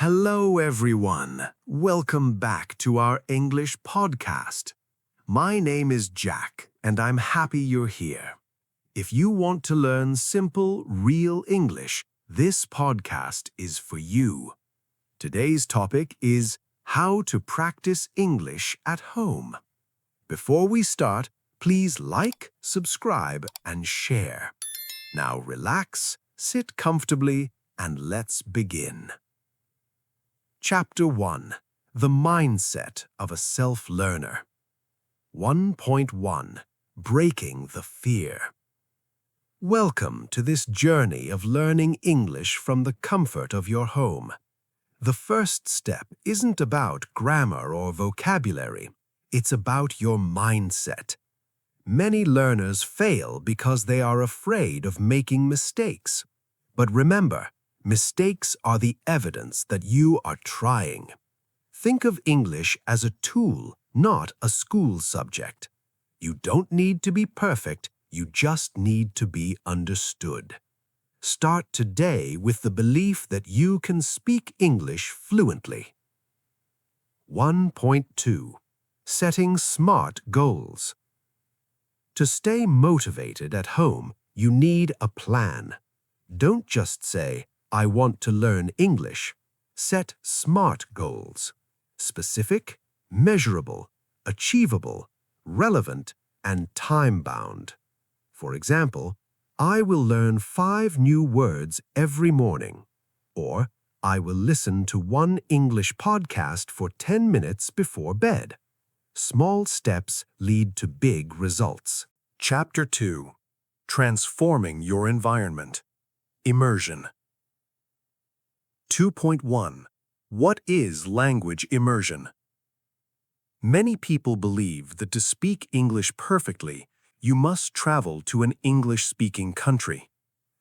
Hello, everyone. Welcome back to our English podcast. My name is Jack, and I'm happy you're here. If you want to learn simple, real English, this podcast is for you. Today's topic is how to practice English at home. Before we start, please like, subscribe, and share. Now relax, sit comfortably, and let's begin. Chapter 1. The Mindset of a Self-Learner. 1.1. Breaking the Fear. Welcome to this journey of learning English from the comfort of your home. The first step isn't about grammar or vocabulary. It's about your mindset. Many learners fail because they are afraid of making mistakes. But remember, mistakes are the evidence that you are trying. Think of English as a tool, not a school subject. You don't need to be perfect, you just need to be understood. Start today with the belief that you can speak English fluently. 1.2. Setting smart goals. To stay motivated at home, you need a plan. Don't just say, I want to learn English. Set SMART goals. Specific, measurable, achievable, relevant, and time-bound. For example, I will learn 5 new words every morning. Or, I will listen to 1 English podcast for 10 minutes before bed. Small steps lead to big results. Chapter 2. Transforming your environment. Immersion. 2.1. What is language immersion? Many people believe that to speak English perfectly, you must travel to an English-speaking country.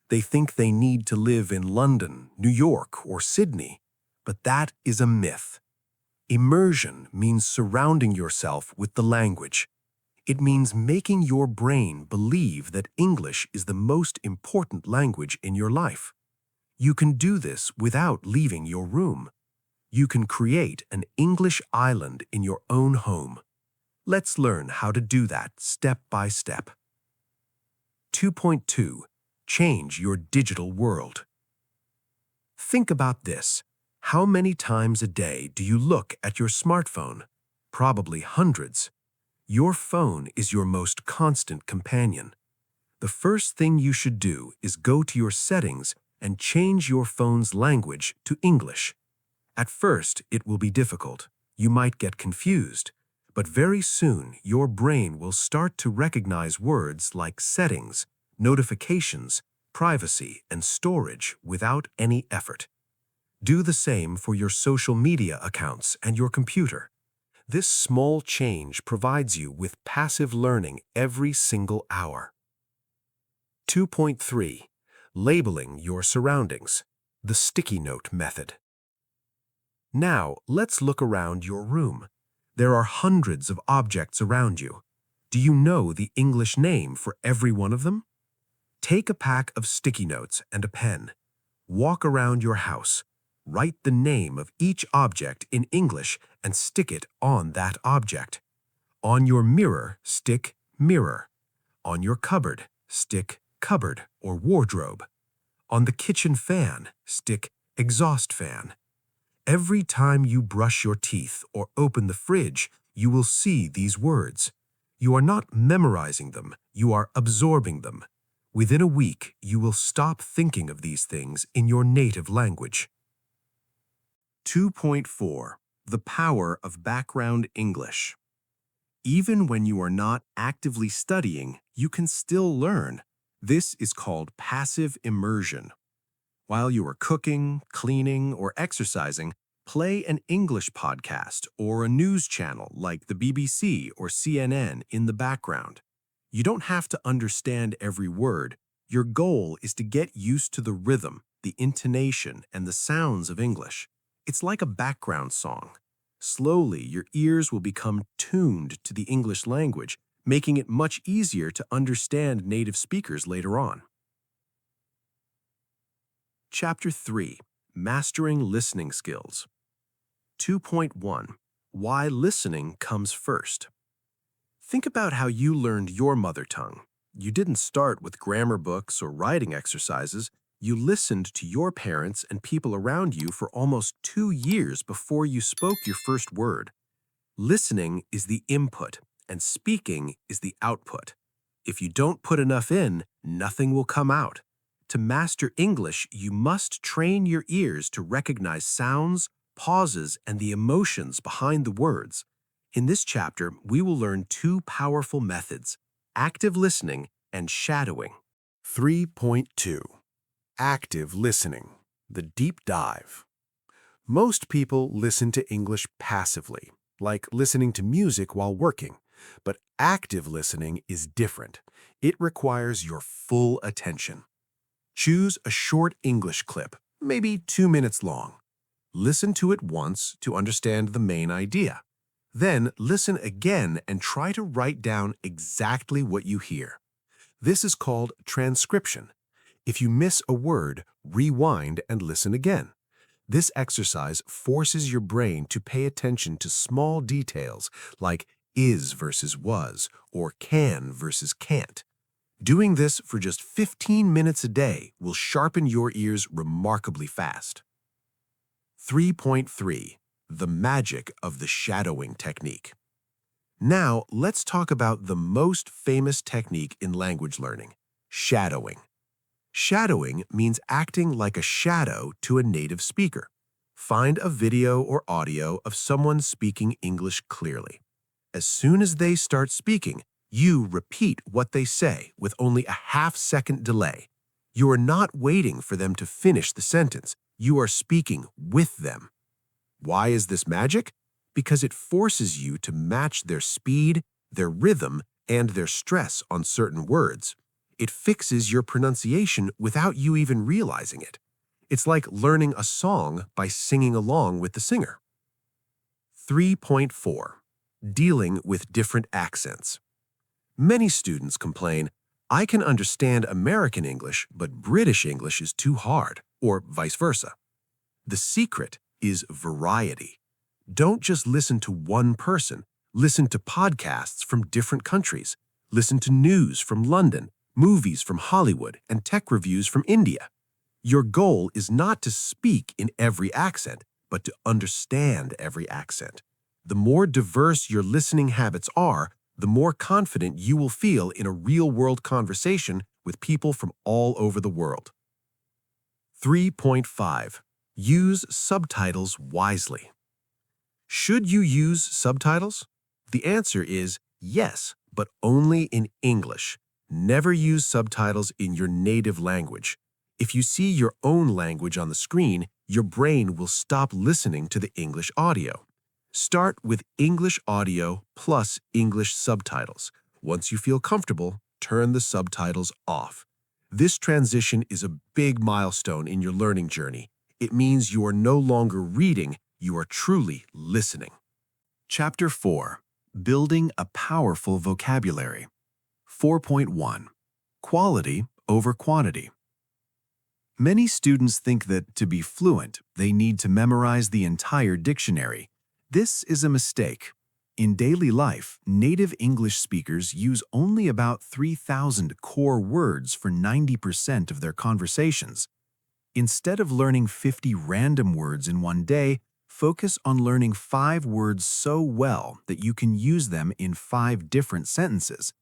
They think they need to live in London, New York, or Sydney, but that is a myth. Immersion means surrounding yourself with the language. It means making your brain believe that English is the most important language in your life. You can do this without leaving your room. You can create an English island in your own home. Let's learn how to do that step by step. 2.2. Change your digital world. Think about this. How many times a day do you look at your smartphone? Probably hundreds. Your phone is your most constant companion. The first thing you should do is go to your settings and change your phone's language to English. At first, it will be difficult. You might get confused. But very soon, your brain will start to recognize words like settings, notifications, privacy, and storage without any effort. Do the same for your social media accounts and your computer. This small change provides you with passive learning every single hour. 2.3. Labeling your surroundings. The sticky note method. Now, let's look around your room. There are hundreds of objects around you. Do you know the English name for every one of them? Take a pack of sticky notes and a pen. Walk around your house. Write the name of each object in English and stick it on that object. On your mirror, stick mirror. On your cupboard, stick cupboard or wardrobe. On the kitchen fan, stick exhaust fan. Every time you brush your teeth or open the fridge, you will see these words. You are not memorizing them, you are absorbing them. Within a week, you will stop thinking of these things in your native language. 2.4. The power of background English. Even when you are not actively studying, you can still learn. This is called passive immersion. While you are cooking, cleaning, or exercising, play an English podcast or a news channel like the BBC or CNN in the background. You don't have to understand every word. Your goal is to get used to the rhythm, the intonation, and the sounds of English. It's like a background song. Slowly, your ears will become tuned to the English language, making it much easier to understand native speakers later on. Chapter 3. Mastering listening skills. 2.1. Why listening comes first. Think about how you learned your mother tongue. You didn't start with grammar books or writing exercises. You listened to your parents and people around you for almost 2 years before you spoke your first word. Listening is the input, and speaking is the output. If you don't put enough in, nothing will come out. To master English, you must train your ears to recognize sounds, pauses, and the emotions behind the words. In this chapter, we will learn 2 powerful methods: active listening and shadowing. 3.2. Active listening, the deep dive. Most people listen to English passively, like listening to music while working. But active listening is different. It requires your full attention. Choose a short English clip, maybe 2 minutes long. Listen to it once to understand the main idea. Then listen again and try to write down exactly what you hear. This is called transcription. If you miss a word, rewind and listen again. This exercise forces your brain to pay attention to small details like is versus was or can versus can't. Doing this for just 15 minutes a day will sharpen your ears remarkably fast. 3.3. The magic of the shadowing technique. Now, let's talk about the most famous technique in language learning: shadowing. Shadowing means acting like a shadow to a native speaker. Find a video or audio of someone speaking English clearly. As soon as they start speaking, you repeat what they say with only a half-second delay. You are not waiting for them to finish the sentence. You are speaking with them. Why is this magic? Because it forces you to match their speed, their rhythm, and their stress on certain words. It fixes your pronunciation without you even realizing it. It's like learning a song by singing along with the singer. 3.4. Dealing with different accents. Many students complain, "I can understand American English, but British English is too hard," or vice versa. The secret is variety. Don't just listen to one person. Listen to podcasts from different countries. Listen to news from London, movies from Hollywood, and tech reviews from India. Your goal is not to speak in every accent, but to understand every accent. The more diverse your listening habits are, the more confident you will feel in a real-world conversation with people from all over the world. 3.5. Use subtitles wisely. Should you use subtitles? The answer is yes, but only in English. Never use subtitles in your native language. If you see your own language on the screen, your brain will stop listening to the English audio. Start with English audio plus English subtitles. Once you feel comfortable, turn the subtitles off. This transition is a big milestone in your learning journey. It means you are no longer reading, you are truly listening. Chapter 4. Building a powerful vocabulary. 4.1. Quality over quantity. Many students think that to be fluent, they need to memorize the entire dictionary. This is a mistake. In daily life, native English speakers use only about 3,000 core words for 90% of their conversations. Instead of learning 50 random words in one day, focus on learning 5 words so well that you can use them in 5 different sentences.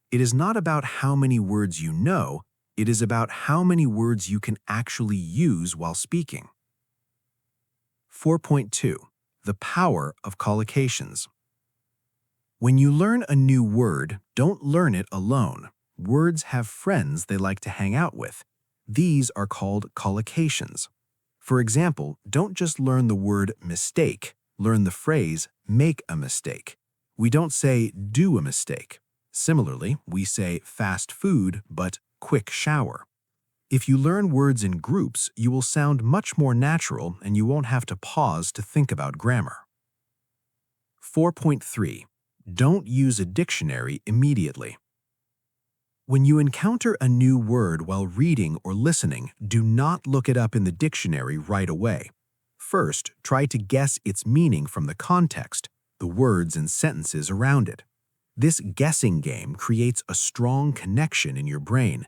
It is not about how many words you know, it is about how many words you can actually use while speaking. 4.2. The power of collocations. When you learn a new word, don't learn it alone. Words have friends they like to hang out with. These are called collocations. For example, don't just learn the word mistake, learn the phrase make a mistake. We don't say do a mistake. Similarly, we say fast food but quick shower. If you learn words in groups, you will sound much more natural and you won't have to pause to think about grammar. 4.3. Don't use a dictionary immediately. When you encounter a new word while reading or listening, do not look it up in the dictionary right away. First, try to guess its meaning from the context, the words and sentences around it. This guessing game creates a strong connection in your brain.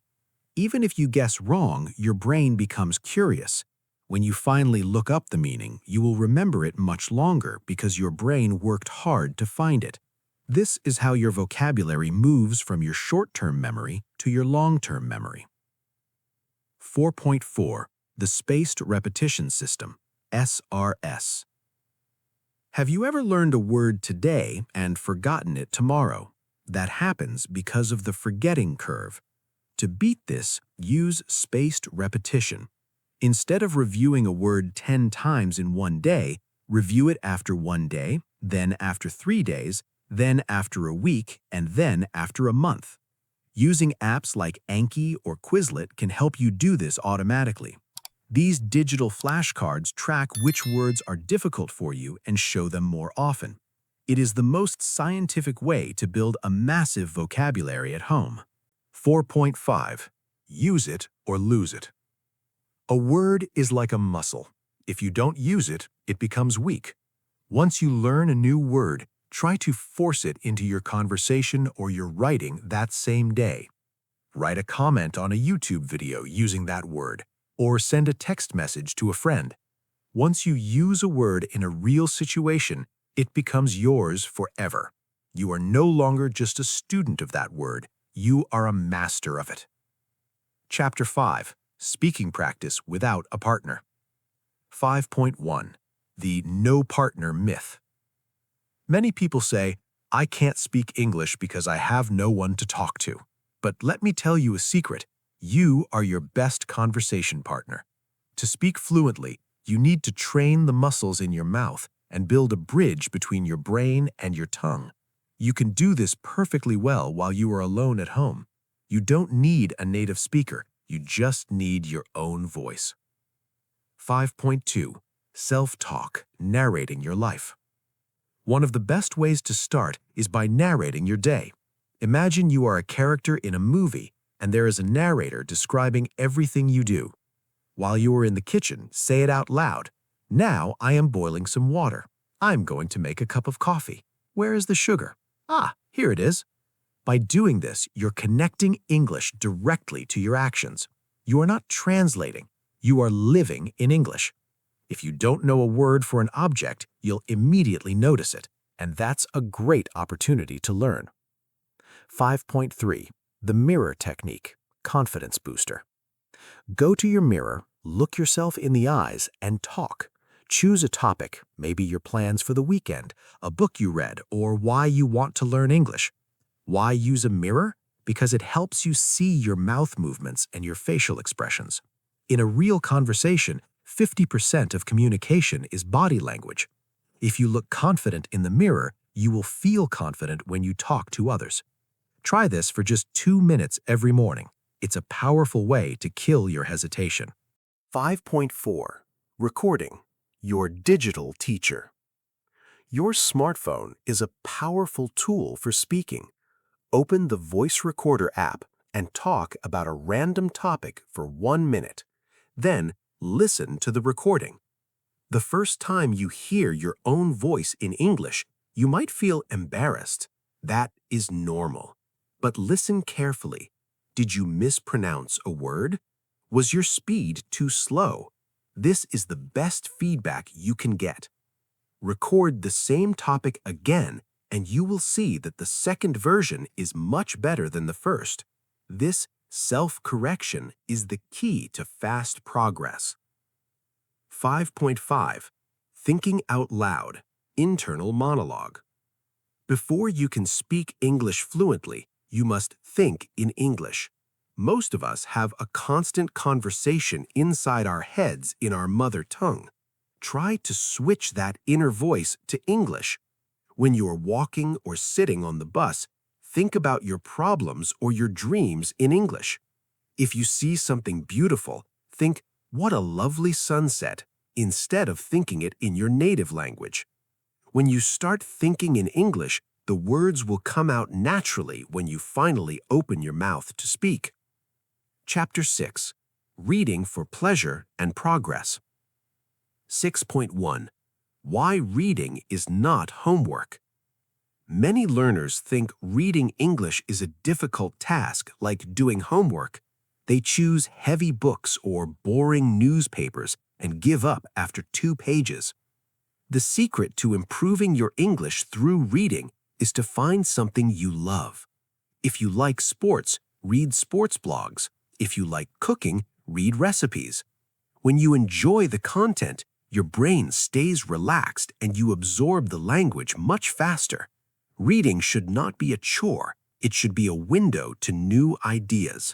Even if you guess wrong, your brain becomes curious. When you finally look up the meaning, you will remember it much longer because your brain worked hard to find it. This is how your vocabulary moves from your short-term memory to your long-term memory. 4.4. The Spaced Repetition System, SRS. Have you ever learned a word today and forgotten it tomorrow? That happens because of the forgetting curve. To beat this, use spaced repetition. Instead of reviewing a word 10 times in one day, review it after one day, then after 3 days, then after a week, and then after a month. Using apps like Anki or Quizlet can help you do this automatically. These digital flashcards track which words are difficult for you and show them more often. It is the most scientific way to build a massive vocabulary at home. 4.5. Use it or lose it. A word is like a muscle. If you don't use it, it becomes weak. Once you learn a new word, try to force it into your conversation or your writing that same day. Write a comment on a YouTube video using that word, or send a text message to a friend. Once you use a word in a real situation, it becomes yours forever. You are no longer just a student of that word, you are a master of it. Chapter 5. Speaking Practice Without a Partner. 5.1. The No Partner Myth. Many people say, I can't speak English because I have no one to talk to. But let me tell you a secret. You are your best conversation partner. To speak fluently, you need to train the muscles in your mouth and build a bridge between your brain and your tongue. You can do this perfectly well while you are alone at home. You don't need a native speaker. You just need your own voice. 5.2. Self-talk, narrating your life. One of the best ways to start is by narrating your day. Imagine you are a character in a movie and there is a narrator describing everything you do. While you are in the kitchen, say it out loud. Now I am boiling some water. I'm going to make a cup of coffee. Where is the sugar? Ah, here it is. By doing this, you're connecting English directly to your actions. You are not translating. You are living in English. If you don't know a word for an object, you'll immediately notice it, and that's a great opportunity to learn. 5.3. The Mirror Technique, Confidence Booster. Go to your mirror, look yourself in the eyes, and talk. Choose a topic, maybe your plans for the weekend, a book you read, or why you want to learn English. Why use a mirror? Because it helps you see your mouth movements and your facial expressions. In a real conversation, 50% of communication is body language. If you look confident in the mirror, you will feel confident when you talk to others. Try this for just 2 minutes every morning. It's a powerful way to kill your hesitation. 5.4. Recording, your digital teacher. Your smartphone is a powerful tool for speaking. Open the Voice Recorder app and talk about a random topic for 1 minute. Then, listen to the recording. The first time you hear your own voice in English, you might feel embarrassed. That is normal. But listen carefully. Did you mispronounce a word? Was your speed too slow? This is the best feedback you can get. Record the same topic again, and you will see that the second version is much better than the first. This self-correction is the key to fast progress. 5.5. Thinking out loud, internal monologue. Before you can speak English fluently, you must think in English. Most of us have a constant conversation inside our heads in our mother tongue. Try to switch that inner voice to English. When you are walking or sitting on the bus, think about your problems or your dreams in English. If you see something beautiful, think, "What a lovely sunset," instead of thinking it in your native language. When you start thinking in English, The words will come out naturally when you finally open your mouth to speak. Chapter 6. Reading for Pleasure and Progress. 6.1. Why reading is not homework. Many learners think reading English is a difficult task like doing homework. They choose heavy books or boring newspapers and give up after 2 pages. The secret to improving your English through reading is to find something you love. If you like sports, read sports blogs. If you like cooking, read recipes. When you enjoy the content, your brain stays relaxed and you absorb the language much faster. Reading should not be a chore. It should be a window to new ideas.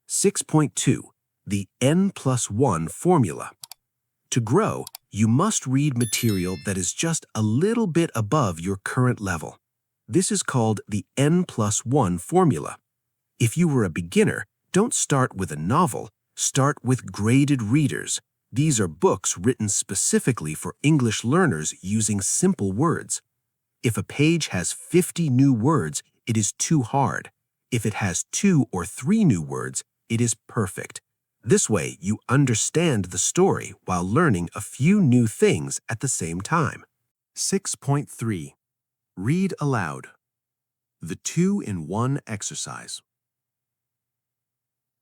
6.2. The N+1 formula. To grow, you must read material that is just a little bit above your current level. This is called the N+1 formula. If you were a beginner, don't start with a novel, start with graded readers. These are books written specifically for English learners using simple words. If a page has 50 new words, it is too hard. If it has 2 or 3 new words, it is perfect. This way, you understand the story while learning a few new things at the same time. 6.3. Read aloud. The 2-in-1 exercise.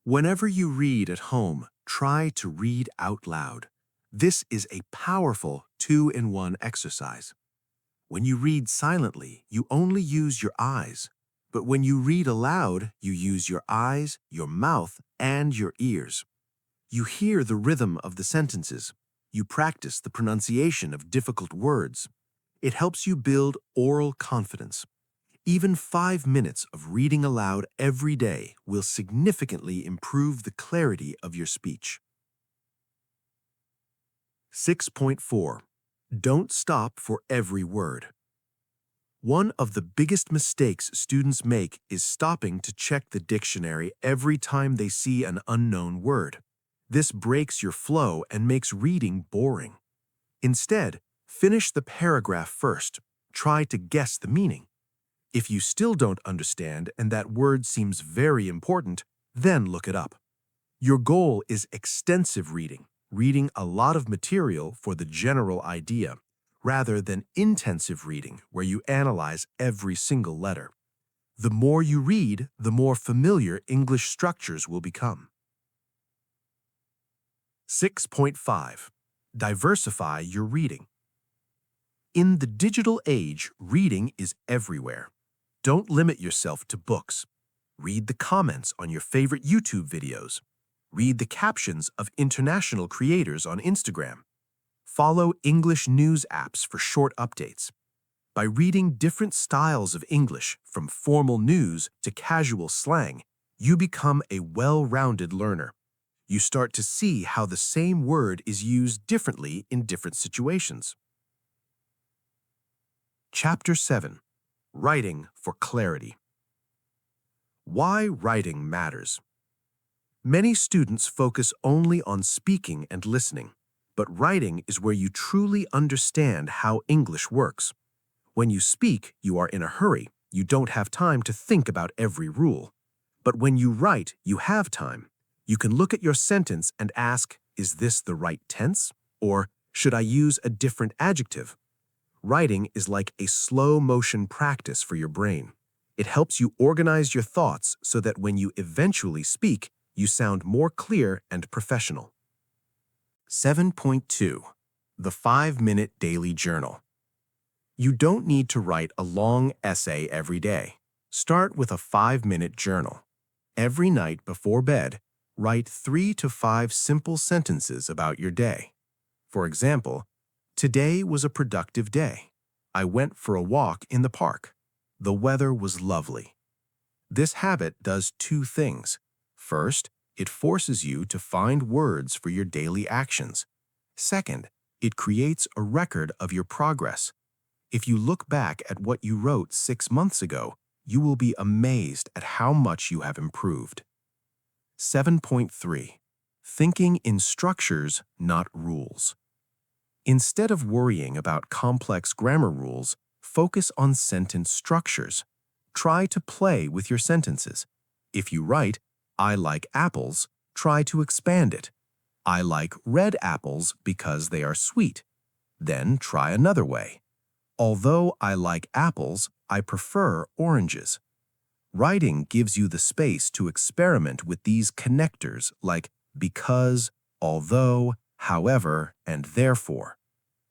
Whenever you read at home, try to read out loud. This is a powerful 2-in-1 exercise. When you read silently, you only use your eyes. But when you read aloud, you use your eyes, your mouth, and your ears. You hear the rhythm of the sentences. You practice the pronunciation of difficult words. It helps you build oral confidence. Even 5 minutes of reading aloud every day will significantly improve the clarity of your speech. 6.4. Don't stop for every word. One of the biggest mistakes students make is stopping to check the dictionary every time they see an unknown word. This breaks your flow and makes reading boring. Instead, finish the paragraph first. Try to guess the meaning. If you still don't understand and that word seems very important, then look it up. Your goal is extensive reading, reading a lot of material for the general idea, rather than intensive reading where you analyze every single letter. The more you read, the more familiar English structures will become. 6.5. Diversify your reading. In the digital age, reading is everywhere. Don't limit yourself to books. Read the comments on your favorite YouTube videos. Read the captions of international creators on Instagram. Follow English news apps for short updates. By reading different styles of English, from formal news to casual slang, you become a well-rounded learner. You start to see how the same word is used differently in different situations. Chapter 7. Writing for Clarity. Why writing matters. Many students focus only on speaking and listening, but writing is where you truly understand how English works. When you speak, you are in a hurry. You don't have time to think about every rule. But when you write, you have time. You can look at your sentence and ask, is this the right tense? Or should I use a different adjective? Writing is like a slow-motion practice for your brain. It helps you organize your thoughts so that when you eventually speak, you sound more clear and professional. 7.2. The 5-Minute Daily Journal. You don't need to write a long essay every day. Start with a 5-minute journal. Every night before bed, write 3 to 5 simple sentences about your day. For example, today was a productive day. I went for a walk in the park. The weather was lovely. This habit does 2 things. First, it forces you to find words for your daily actions. Second, it creates a record of your progress. If you look back at what you wrote 6 months ago, you will be amazed at how much you have improved. 7.3. Thinking in structures, not rules. Instead of worrying about complex grammar rules, Focus on sentence structures. Try to play with your sentences. If you write, "I like apples," try to expand it. "I like red apples because they are sweet." Then try another way. "Although I like apples, I prefer oranges." Writing gives you the space to experiment with these connectors like because, although, however, and therefore.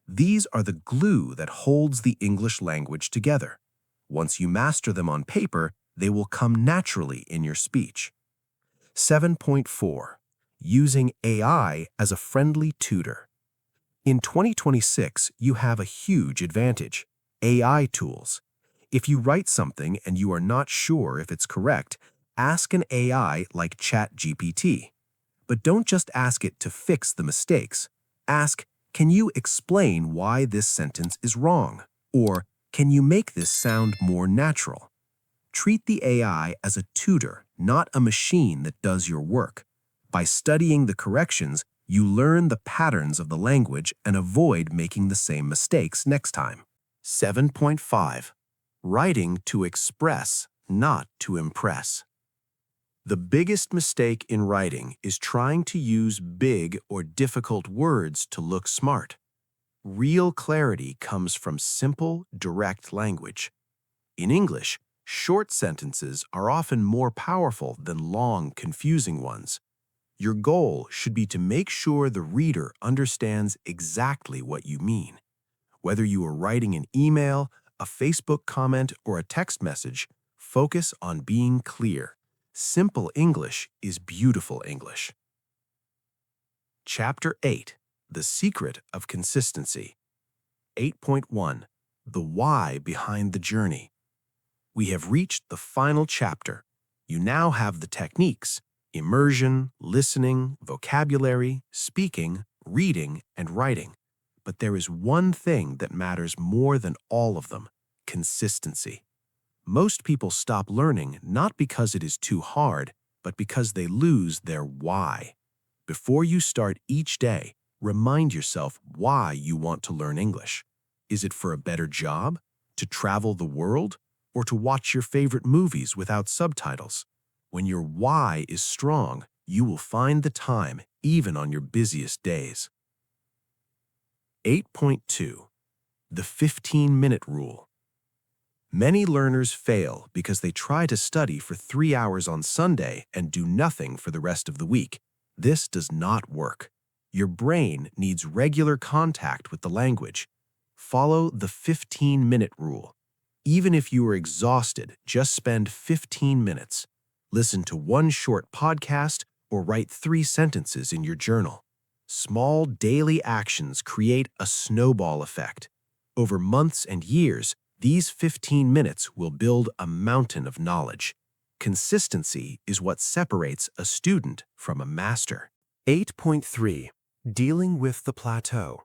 These are the glue that holds the English language together. Once you master them on paper, they will come naturally in your speech. 7.4. Using AI as a friendly tutor. In 2026, you have a huge advantage: AI tools. If you write something and you are not sure if it's correct, ask an AI like ChatGPT. But don't just ask it to fix the mistakes. Ask, "Can you explain why this sentence is wrong?" Or, "Can you make this sound more natural?" Treat the AI as a tutor, not a machine that does your work. By studying the corrections, you learn the patterns of the language and avoid making the same mistakes next time. 7.5. Writing to express, not to impress. The biggest mistake in writing is trying to use big or difficult words to look smart. Real clarity comes from simple, direct language. In English, short sentences are often more powerful than long, confusing ones. Your goal should be to make sure the reader understands exactly what you mean. Whether you are writing an email, a Facebook comment, or a text message, focus on being clear. Simple English is beautiful English. Chapter 8. The Secret of Consistency. 8.1. The Why Behind the Journey. We have reached the final chapter. You now have the techniques: immersion, listening, vocabulary, speaking, reading, and writing. But there is one thing that matters more than all of them: consistency. Most people stop learning not because it is too hard, but because they lose their why. Before you start each day, remind yourself why you want to learn English. Is it for a better job, to travel the world, or to watch your favorite movies without subtitles? When your why is strong, you will find the time even on your busiest days. 8.2. The 15-minute rule. Many learners fail because they try to study for 3 hours on Sunday and do nothing for the rest of the week. This does not work. Your brain needs regular contact with the language. Follow the 15-minute rule. Even if you are exhausted, just spend 15 minutes. Listen to one short podcast or write 3 sentences in your journal. Small daily actions create a snowball effect. Over months and years, these 15 minutes will build a mountain of knowledge. Consistency is what separates a student from a master. 8.3. Dealing with the plateau.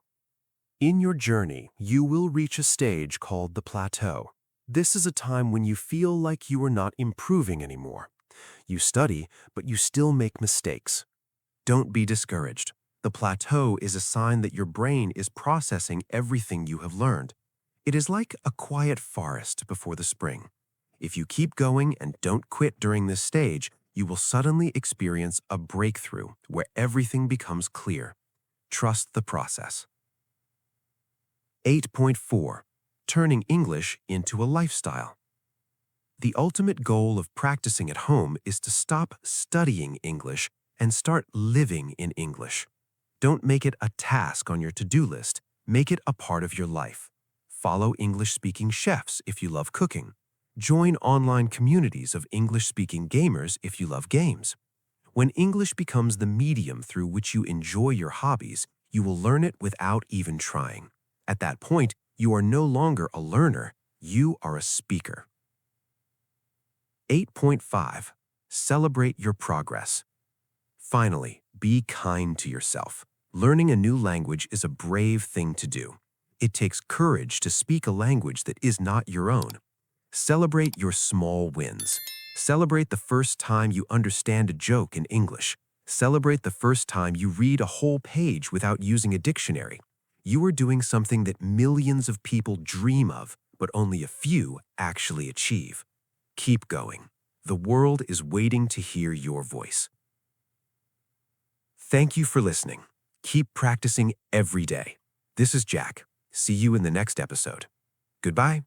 In your journey, you will reach a stage called the plateau. This is a time when you feel like you are not improving anymore. You study, but you still make mistakes. Don't be discouraged. The plateau is a sign that your brain is processing everything you have learned. It is like a quiet forest before the spring. If you keep going and don't quit during this stage, you will suddenly experience a breakthrough where everything becomes clear. Trust the process. 8.4. Turning English into a lifestyle. The ultimate goal of practicing at home is to stop studying English and start living in English. Don't make it a task on your to-do list. Make it a part of your life. Follow English-speaking chefs if you love cooking. Join online communities of English-speaking gamers if you love games. When English becomes the medium through which you enjoy your hobbies, you will learn it without even trying. At that point, you are no longer a learner, you are a speaker. 8.5. Celebrate your progress. Finally, be kind to yourself. Learning a new language is a brave thing to do. It takes courage to speak a language that is not your own. Celebrate your small wins. Celebrate the first time you understand a joke in English. Celebrate the first time you read a whole page without using a dictionary. You are doing something that millions of people dream of, but only a few actually achieve. Keep going. The world is waiting to hear your voice. Thank you for listening. Keep practicing every day. This is Jack. See you in the next episode. Goodbye.